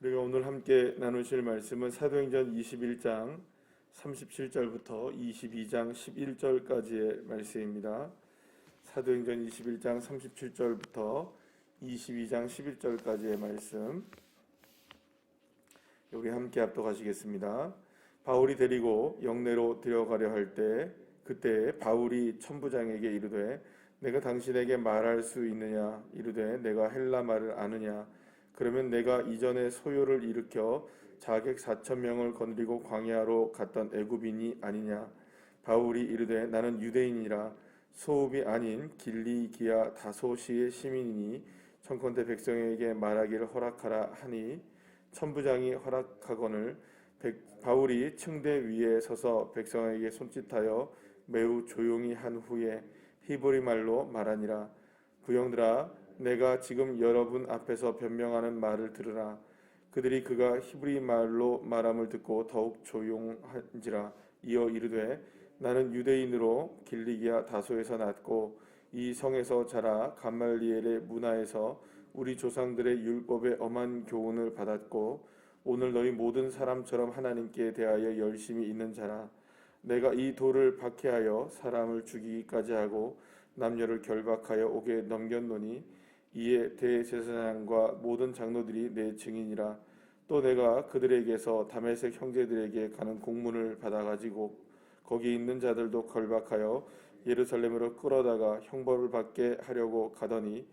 우리가 오늘 함께 나누실 말씀은 사도행전 21장 37절부터 22장 11절까지의 말씀입니다. 사도행전 21장 37절부터 22장 11절까지의 말씀 우리 함께 합독하시겠습니다. 바울이 데리고 영내로 들어가려 할 때 그때 바울이 천부장에게 이르되 내가 당신에게 말할 수 있느냐 이르되 내가 헬라 말을 아느냐 그러면 내가 이전에 소요를 일으켜 자객 4,000명을 거느리고 광야로 갔던 애굽인이 아니냐. 바울이 이르되 나는 유대인이라 소읍이 아닌 길리기아 다소시의 시민이니 청컨대 백성에게 말하기를 허락하라 하니 천부장이 허락하거늘 바울이 층대 위에 서서 백성에게 손짓하여 매우 조용히 한 후에 히브리 말로 말하니라. 부형들아 내가 지금 여러분 앞에서 변명하는 말을 들으라. 그들이 그가 히브리 말로 말함을 듣고 더욱 조용한지라. 이어 이르되 나는 유대인으로 길리기아 다소에서 났고 이 성에서 자라 감말리엘의 문화에서 우리 조상들의 율법의 엄한 교훈을 받았고 오늘 너희 모든 사람처럼 하나님께 대하여 열심히 있는 자라. 내가 이 돌을 박해하여 사람을 죽이기까지 하고 남녀를 결박하여 옥에 넘겼노니 이에 대제사장과 모든 장로들이 내 증인이라. 또 내가 그들에게서 다메섹 형제들에게 가는 공문을 받아가지고 거기 있는 자들도 결박하여 예루살렘으로 끌어다가 형벌을 받게 하려고 가더니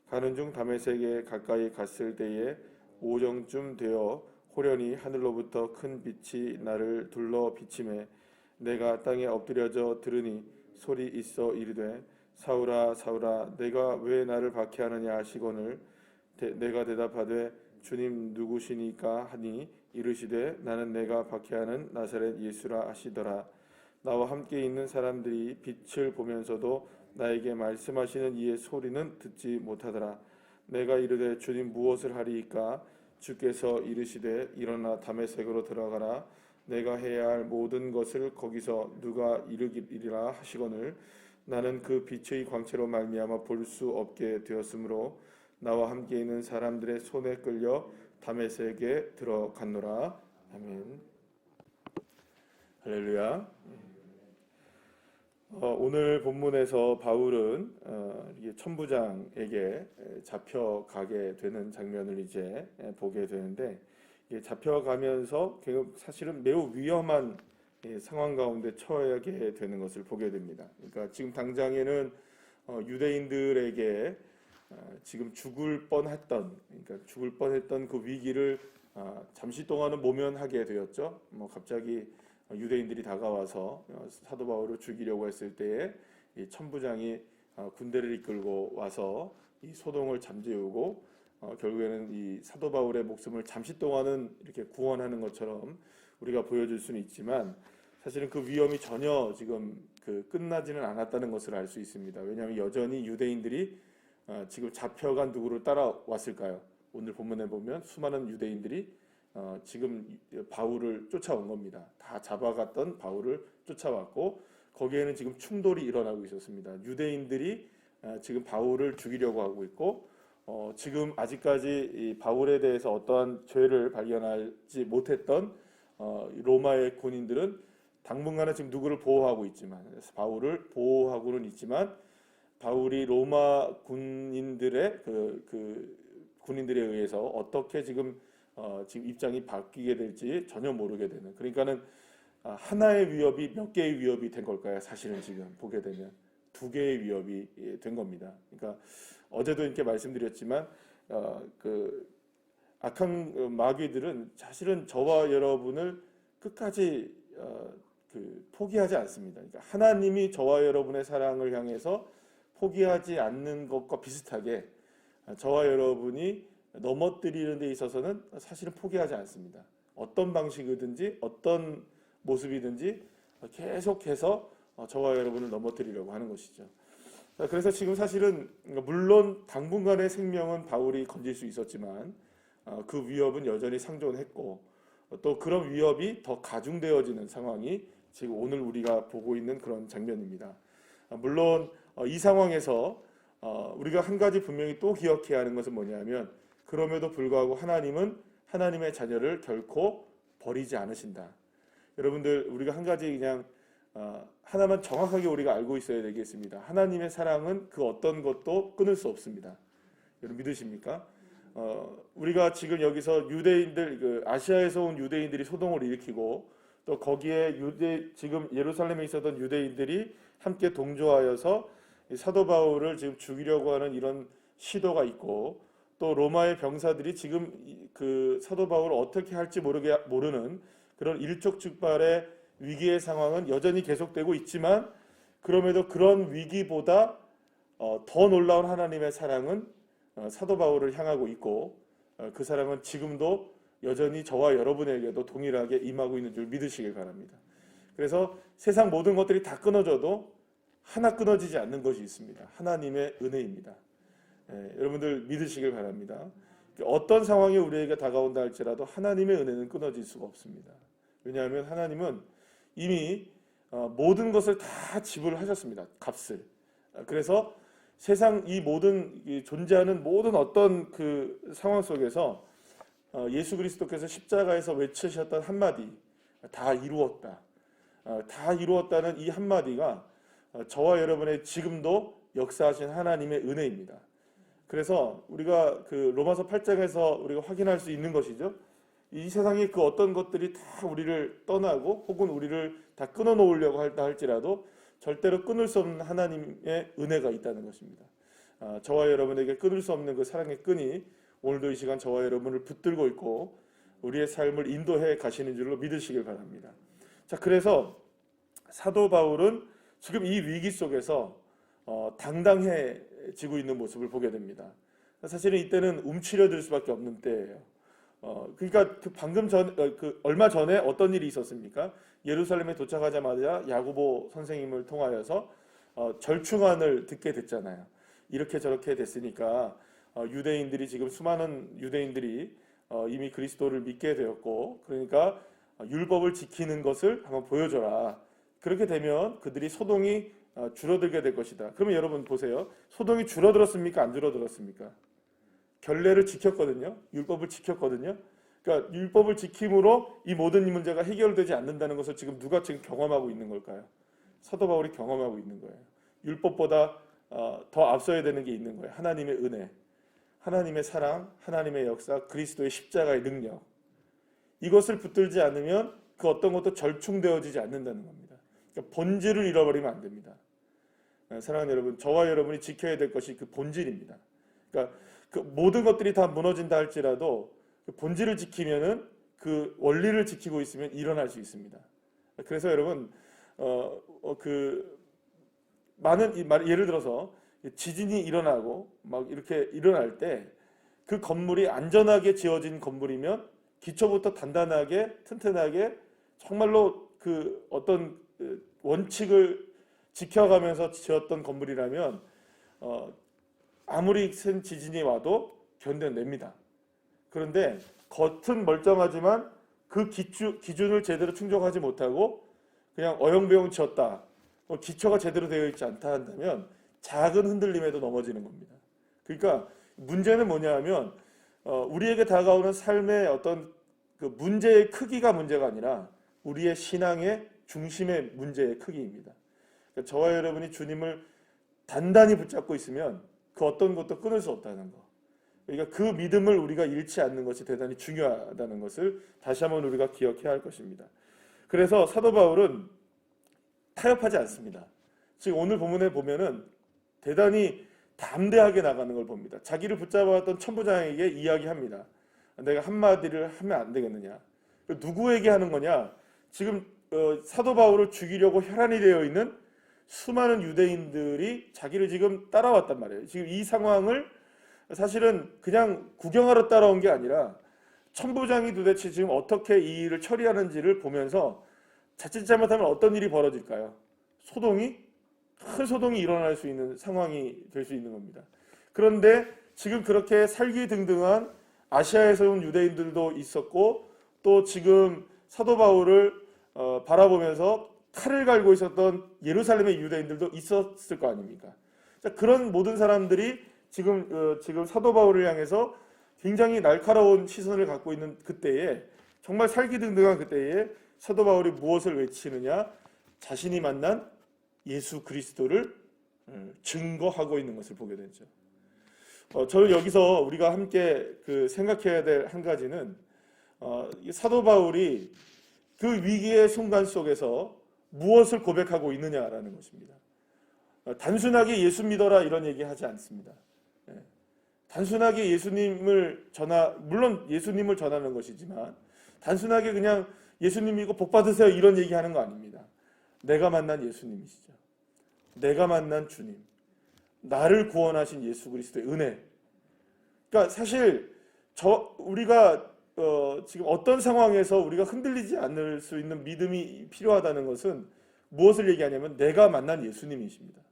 가는 중 다메섹에 가까이 갔을 때에 오정쯤 되어 호련히 하늘로부터 큰 빛이 나를 둘러 비치매 내가 땅에 엎드려져 들으니 소리 있어 이르되 사울아 사울아 내가 왜 나를 박해하느냐 하시거늘 내가 대답하되 주님 누구시니까 하니 이르시되 나는 내가 박해하는 나사렛 예수라 하시더라. 나와 함께 있는 사람들이 빛을 보면서도 나에게 말씀하시는 이의 소리는 듣지 못하더라. 내가 이르되 주님 무엇을 하리이까 주께서 이르시되 일어나 다메섹으로 들어가라. 내가 해야 할 모든 것을 거기서 누가 이르기리라 하시거늘 나는 그 빛의 광채로 말미암아 볼 수 없게 되었으므로 나와 함께 있는 사람들의 손에 끌려 다메섹에 들어갔노라. 아멘. 할렐루야. 오늘 본문에서 바울은 천부장에게 잡혀가게 되는 장면을 이제 보게 되는데 잡혀가면서 사실은 매우 위험한 상황 가운데 처하게 되는 것을 보게 됩니다. 그러니까 지금 당장에는 유대인들에게 지금 죽을 뻔했던 그 위기를 잠시 동안은 모면하게 되었죠. 갑자기 유대인들이 다가와서 사도 바울을 죽이려고 했을 때에 이 천부장이 군대를 이끌고 와서 이 소동을 잠재우고 결국에는 이 사도 바울의 목숨을 잠시 동안은 이렇게 구원하는 것처럼 우리가 보여줄 수는 있지만 사실은 그 위험이 전혀 지금 끝나지는 않았다는 것을 알 수 있습니다. 왜냐하면 여전히 유대인들이 지금 잡혀간 누구를 따라왔을까요? 오늘 본문에 보면 수많은 유대인들이 지금 바울을 쫓아온 겁니다. 다 잡아갔던 바울을 쫓아왔고 거기에는 지금 충돌이 일어나고 있었습니다. 유대인들이 지금 바울을 죽이려고 하고 있고 지금 아직까지 이 바울에 대해서 어떠한 죄를 발견하지 못했던 로마의 군인들은 당분간은 지금 누구를 보호하고 있지만 바울을 보호하고는 있지만 바울이 로마 군인들의 군인들에 의해서 어떻게 지금 입장이 바뀌게 될지 전혀 모르게 되는, 그러니까는 하나의 위협이 몇 개의 위협이 된 걸까요? 사실은 지금 보게 되면 두 개의 위협이 된 겁니다. 그러니까 어제도 이렇게 말씀드렸지만 악한 마귀들은 사실은 저와 여러분을 끝까지 포기하지 않습니다. 그러니까 하나님이 저와 여러분의 사랑을 향해서 포기하지 않는 것과 비슷하게 저와 여러분이 넘어뜨리는 데 있어서는 사실은 포기하지 않습니다. 어떤 방식이든지 어떤 모습이든지 계속해서 저와 여러분을 넘어뜨리려고 하는 것이죠. 그래서 지금 사실은 물론 당분간의 생명은 바울이 건질 수 있었지만 그 위협은 여전히 상존했고 또 그런 위협이 더 가중되어지는 상황이 지금 오늘 우리가 보고 있는 그런 장면입니다. 물론 이 상황에서 우리가 한 가지 분명히 또 기억해야 하는 것은 뭐냐면 그럼에도 불구하고 하나님은 하나님의 자녀를 결코 버리지 않으신다. 여러분들 우리가 한 가지 그냥 하나만 정확하게 우리가 알고 있어야 되겠습니다. 하나님의 사랑은 그 어떤 것도 끊을 수 없습니다. 여러분 믿으십니까? 우리가 지금 여기서 유대인들, 아시아에서 온 유대인들이 소동을 일으키고 또 거기에 지금 예루살렘에 있었던 유대인들이 함께 동조하여서 사도 바울을 지금 죽이려고 하는 이런 시도가 있고, 또 로마의 병사들이 지금 그 사도 바울을 어떻게 할지 모르는 그런 일촉즉발의 위기의 상황은 여전히 계속되고 있지만, 그럼에도 그런 위기보다 더 놀라운 하나님의 사랑은 사도 바울을 향하고 있고, 그 사랑은 지금도 여전히 저와 여러분에게도 동일하게 임하고 있는 줄 믿으시길 바랍니다. 그래서 세상 모든 것들이 다 끊어져도 하나 끊어지지 않는 것이 있습니다. 하나님의 은혜입니다. 여러분들 믿으시길 바랍니다. 어떤 상황이 우리에게 다가온다 할지라도 하나님의 은혜는 끊어질 수가 없습니다. 왜냐하면 하나님은 이미 모든 것을 다 지불하셨습니다. 값을. 그래서 세상 이 모든 존재하는 모든 어떤 그 상황 속에서 예수 그리스도께서 십자가에서 외치셨던 한마디, 다 이루었다. 다 이루었다는 이 한마디가 저와 여러분의 지금도 역사하신 하나님의 은혜입니다. 그래서 우리가 그 로마서 8장에서 우리가 확인할 수 있는 것이죠. 이 세상의 그 어떤 것들이 다 우리를 떠나고 혹은 우리를 다 끊어 놓으려고 한다 할지라도 절대로 끊을 수 없는 하나님의 은혜가 있다는 것입니다. 저와 여러분에게 끊을 수 없는 그 사랑의 끈이 오늘도 이 시간 저와 여러분을 붙들고 있고 우리의 삶을 인도해 가시는 줄로 믿으시길 바랍니다. 자, 그래서 사도 바울은 지금 이 위기 속에서 당당해지고 있는 모습을 보게 됩니다. 사실은 이때는 움츠려들 수밖에 없는 때예요. 그러니까 얼마 전에 어떤 일이 있었습니까? 예루살렘에 도착하자마자 야고보 선생님을 통하여서 절충안을 듣게 됐잖아요. 이렇게 저렇게 됐으니까 유대인들이 지금 수많은 유대인들이 이미 그리스도를 믿게 되었고, 그러니까 율법을 지키는 것을 한번 보여줘라. 그렇게 되면 그들이 소동이 줄어들게 될 것이다. 그러면 여러분 보세요. 소동이 줄어들었습니까? 안 줄어들었습니까? 결례를 지켰거든요. 율법을 지켰거든요. 그러니까 율법을 지킴으로 이 모든 문제가 해결되지 않는다는 것을 지금 누가 지금 경험하고 있는 걸까요? 사도 바울이 경험하고 있는 거예요. 율법보다 더 앞서야 되는 게 있는 거예요. 하나님의 은혜, 하나님의 사랑, 하나님의 역사, 그리스도의 십자가의 능력. 이것을 붙들지 않으면 그 어떤 것도 절충되어지지 않는다는 겁니다. 그러니까 본질을 잃어버리면 안 됩니다. 사랑하는 여러분, 저와 여러분이 지켜야 될 것이 그 본질입니다. 그러니까 그 모든 것들이 다 무너진다 할지라도 그 본질을 지키면은 그 원리를 지키고 있으면 일어날 수 있습니다. 그래서 여러분 예를 들어서 지진이 일어나고 막 이렇게 일어날 때 그 건물이 안전하게 지어진 건물이면 기초부터 단단하게 튼튼하게 정말로 그 어떤 원칙을 지켜가면서 지었던 건물이라면 아무리 큰 지진이 와도 견뎌냅니다. 그런데 겉은 멀쩡하지만 그 기준을 제대로 충족하지 못하고 그냥 어영부영 지었다, 기초가 제대로 되어 있지 않다 한다면 작은 흔들림에도 넘어지는 겁니다. 그러니까 문제는 뭐냐 하면 우리에게 다가오는 삶의 어떤 그 문제의 크기가 문제가 아니라 우리의 신앙의 중심의 문제의 크기입니다. 그러니까 저와 여러분이 주님을 단단히 붙잡고 있으면 그 어떤 것도 끊을 수 없다는 거. 그러니까 그 믿음을 우리가 잃지 않는 것이 대단히 중요하다는 것을 다시 한번 우리가 기억해야 할 것입니다. 그래서 사도 바울은 타협하지 않습니다. 지금 오늘 본문에 보면은 대단히 담대하게 나가는 걸 봅니다. 자기를 붙잡아왔던 천부장에게 이야기합니다. 내가 한마디를 하면 안 되겠느냐. 누구에게 하는 거냐. 지금 사도 바울을 죽이려고 혈안이 되어 있는 수많은 유대인들이 자기를 지금 따라왔단 말이에요. 지금 이 상황을 사실은 그냥 구경하러 따라온 게 아니라 천부장이 도대체 지금 어떻게 이 일을 처리하는지를 보면서 자칫 잘못하면 어떤 일이 벌어질까요? 큰 소동이 일어날 수 있는 상황이 될 수 있는 겁니다. 그런데 지금 그렇게 살기등등한 아시아에서 온 유대인들도 있었고, 또 지금 사도 바울을 바라보면서 칼을 갈고 있었던 예루살렘의 유대인들도 있었을 거 아닙니까? 자, 그런 모든 사람들이 지금 사도 바울을 향해서 굉장히 날카로운 시선을 갖고 있는 그때에, 정말 살기등등한 그때에 사도 바울이 무엇을 외치느냐? 자신이 만난 예수 그리스도를 증거하고 있는 것을 보게 되죠. 저는 여기서 우리가 함께 생각해야 될 한 가지는 사도 바울이 그 위기의 순간 속에서 무엇을 고백하고 있느냐라는 것입니다. 단순하게 예수 믿어라 이런 얘기하지 않습니다. 단순하게 물론 예수님을 전하는 것이지만 단순하게 그냥 예수님이고 복 받으세요 이런 얘기하는 거 아닙니다. 내가 만난 예수님이시죠. 내가 만난 주님, 나를 구원하신 예수 그리스도의 은혜. 그러니까 사실 우리가 지금 어떤 상황에서 우리가 흔들리지 않을 수 있는 믿음이 필요하다는 것은 무엇을 얘기하냐면 내가 만난 예수님이십니다.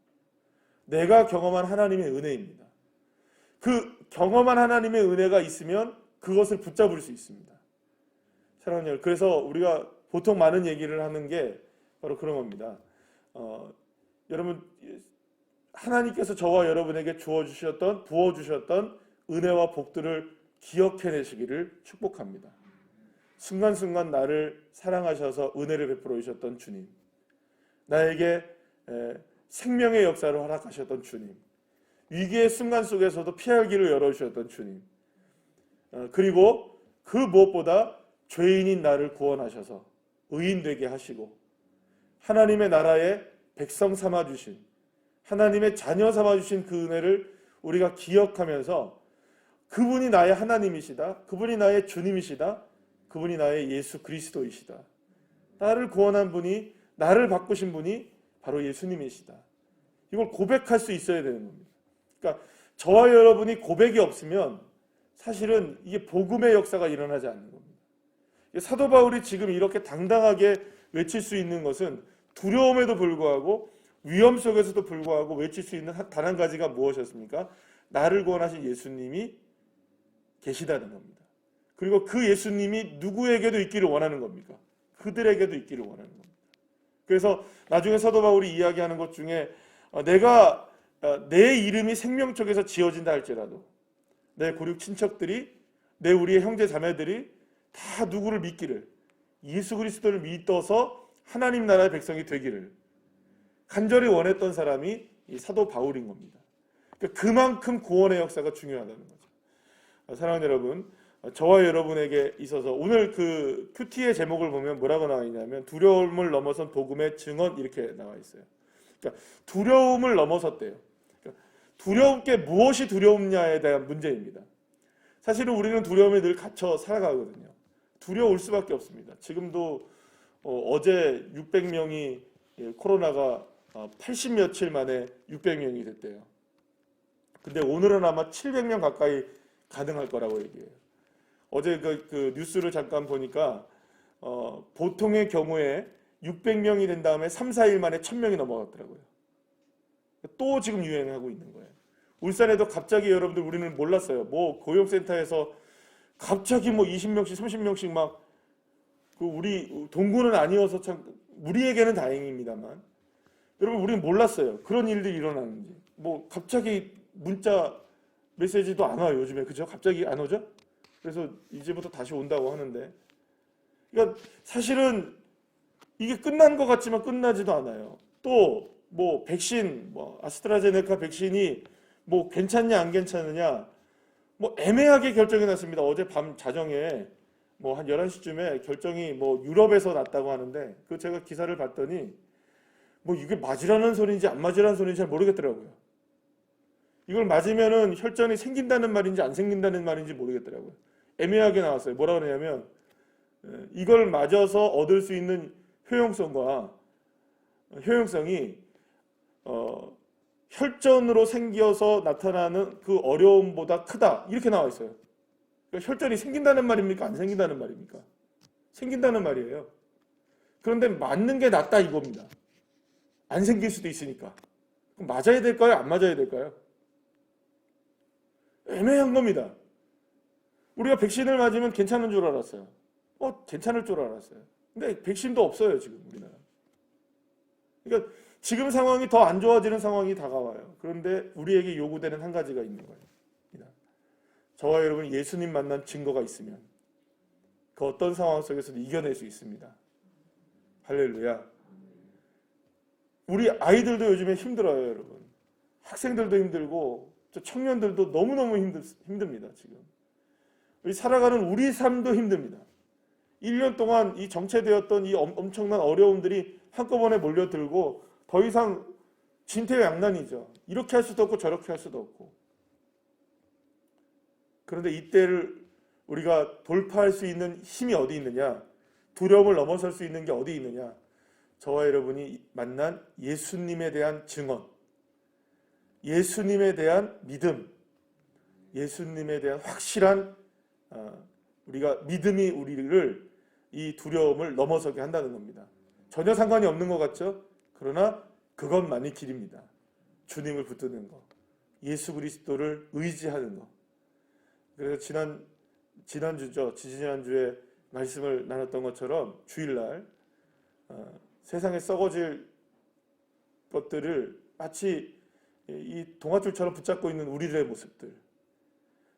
내가 경험한 하나님의 은혜입니다. 그 경험한 하나님의 은혜가 있으면 그것을 붙잡을 수 있습니다. 사랑하는 여러분, 그래서 우리가 보통 많은 얘기를 하는 게 바로 그런 겁니다. 여러분, 하나님께서 저와 여러분에게 부어주셨던 은혜와 복들을 기억해내시기를 축복합니다. 순간순간 나를 사랑하셔서 은혜를 베풀어 주셨던 주님, 나에게 생명의 역사를 허락하셨던 주님, 위기의 순간 속에서도 피할 길을 열어주셨던 주님, 그리고 그 무엇보다 죄인인 나를 구원하셔서 의인 되게 하시고 하나님의 나라의 백성 삼아주신, 하나님의 자녀 삼아주신 그 은혜를 우리가 기억하면서 그분이 나의 하나님이시다, 그분이 나의 주님이시다, 그분이 나의 예수 그리스도이시다, 나를 구원한 분이, 나를 바꾸신 분이 바로 예수님이시다, 이걸 고백할 수 있어야 되는 겁니다. 그러니까 저와 여러분이 고백이 없으면 사실은 이게 복음의 역사가 일어나지 않는 겁니다. 사도 바울이 지금 이렇게 당당하게 외칠 수 있는 것은 두려움에도 불구하고 위험 속에서도 불구하고 외칠 수 있는 단 한 가지가 무엇이었습니까? 나를 구원하신 예수님이 계시다는 겁니다. 그리고 그 예수님이 누구에게도 있기를 원하는 겁니까? 그들에게도 있기를 원하는 겁니다. 그래서 나중에 사도 바울이 이야기하는 것 중에 내 이름이 생명책에서 지어진다 할지라도 내 고륙 친척들이, 우리의 형제 자매들이 다 누구를 믿기를, 예수 그리스도를 믿어서 하나님 나라의 백성이 되기를 간절히 원했던 사람이 이 사도 바울인 겁니다. 그러니까 그만큼 구원의 역사가 중요하다는 거죠. 사랑하는 여러분, 저와 여러분에게 있어서 오늘 그 큐티의 제목을 보면 뭐라고 나와 있냐면 두려움을 넘어선 복음의 증언, 이렇게 나와 있어요. 그러니까 두려움을 넘어섰대요. 그러니까 두려운 게 무엇이 두렵냐에 대한 문제입니다. 사실은 우리는 두려움에 늘 갇혀 살아가거든요. 두려울 수밖에 없습니다. 지금도 어제 600명이 코로나가 80 며칠 만에 600명이 됐대요. 근데 오늘은 아마 700명 가까이 가능할 거라고 얘기해요. 어제 그 뉴스를 잠깐 보니까 보통의 경우에 600명이 된 다음에 3, 4일 만에 1000명이 넘어갔더라고요. 또 지금 유행하고 있는 거예요. 울산에도 갑자기, 여러분들 우리는 몰랐어요. 고용센터에서 갑자기 20명씩 30명씩 막 우리 동구는 아니어서 참 우리에게는 다행입니다만 여러분 우리는 몰랐어요. 그런 일들이 일어나는지. 갑자기 문자 메시지도 안 와요. 요즘에. 그죠? 갑자기 안 오죠? 그래서 이제부터 다시 온다고 하는데, 그러니까 사실은 이게 끝난 것 같지만 끝나지도 않아요. 또 백신, 아스트라제네카 백신이 괜찮냐 안 괜찮느냐 애매하게 결정이 났습니다. 어제 밤 자정에 한 11시쯤에 결정이 유럽에서 났다고 하는데, 제가 기사를 봤더니 이게 맞으라는 소리인지 안 맞으라는 소리인지 잘 모르겠더라고요. 이걸 맞으면은 혈전이 생긴다는 말인지 안 생긴다는 말인지 모르겠더라고요. 애매하게 나왔어요. 뭐라 그러냐면 이걸 맞아서 얻을 수 있는 효용성이 혈전으로 생겨서 나타나는 그 어려움보다 크다, 이렇게 나와 있어요. 그러니까 혈전이 생긴다는 말입니까? 안 생긴다는 말입니까? 생긴다는 말이에요. 그런데 맞는 게 낫다 이겁니다. 안 생길 수도 있으니까. 그럼 맞아야 될까요? 안 맞아야 될까요? 애매한 겁니다. 우리가 백신을 맞으면 괜찮은 줄 알았어요. 괜찮을 줄 알았어요. 근데 백신도 없어요, 지금 우리나라. 그러니까 지금 상황이 더 안 좋아지는 상황이 다가와요. 그런데 우리에게 요구되는 한 가지가 있는 거예요. 저와 여러분이 예수님 만난 증거가 있으면 그 어떤 상황 속에서도 이겨낼 수 있습니다. 할렐루야. 우리 아이들도 요즘에 힘들어요, 여러분. 학생들도 힘들고 청년들도 너무너무 힘듭니다, 지금. 우리 살아가는 우리 삶도 힘듭니다. 1년 동안 이 정체되었던 이 엄청난 어려움들이 한꺼번에 몰려들고 더 이상 진퇴양난이죠. 이렇게 할 수도 없고 저렇게 할 수도 없고. 그런데 이때를 우리가 돌파할 수 있는 힘이 어디 있느냐? 두려움을 넘어설 수 있는 게 어디 있느냐? 저와 여러분이 만난 예수님에 대한 증언, 예수님에 대한 믿음, 예수님에 대한 확실한 우리가 믿음이 우리를 이 두려움을 넘어서게 한다는 겁니다. 전혀 상관이 없는 것 같죠? 그러나 그것만이 길입니다. 주님을 붙드는 것, 예수 그리스도를 의지하는 것. 그래서 지지난주에 말씀을 나눴던 것처럼 주일날 세상에 썩어질 것들을 마치 이 동아줄처럼 붙잡고 있는 우리들의 모습들,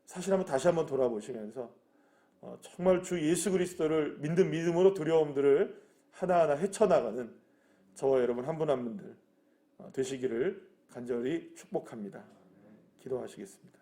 사실 다시 한번 돌아보시면서 정말 주 예수 그리스도를 믿는 믿음으로 두려움들을 하나하나 헤쳐나가는 저와 여러분 한 분 한 분들 되시기를 간절히 축복합니다. 기도하시겠습니다.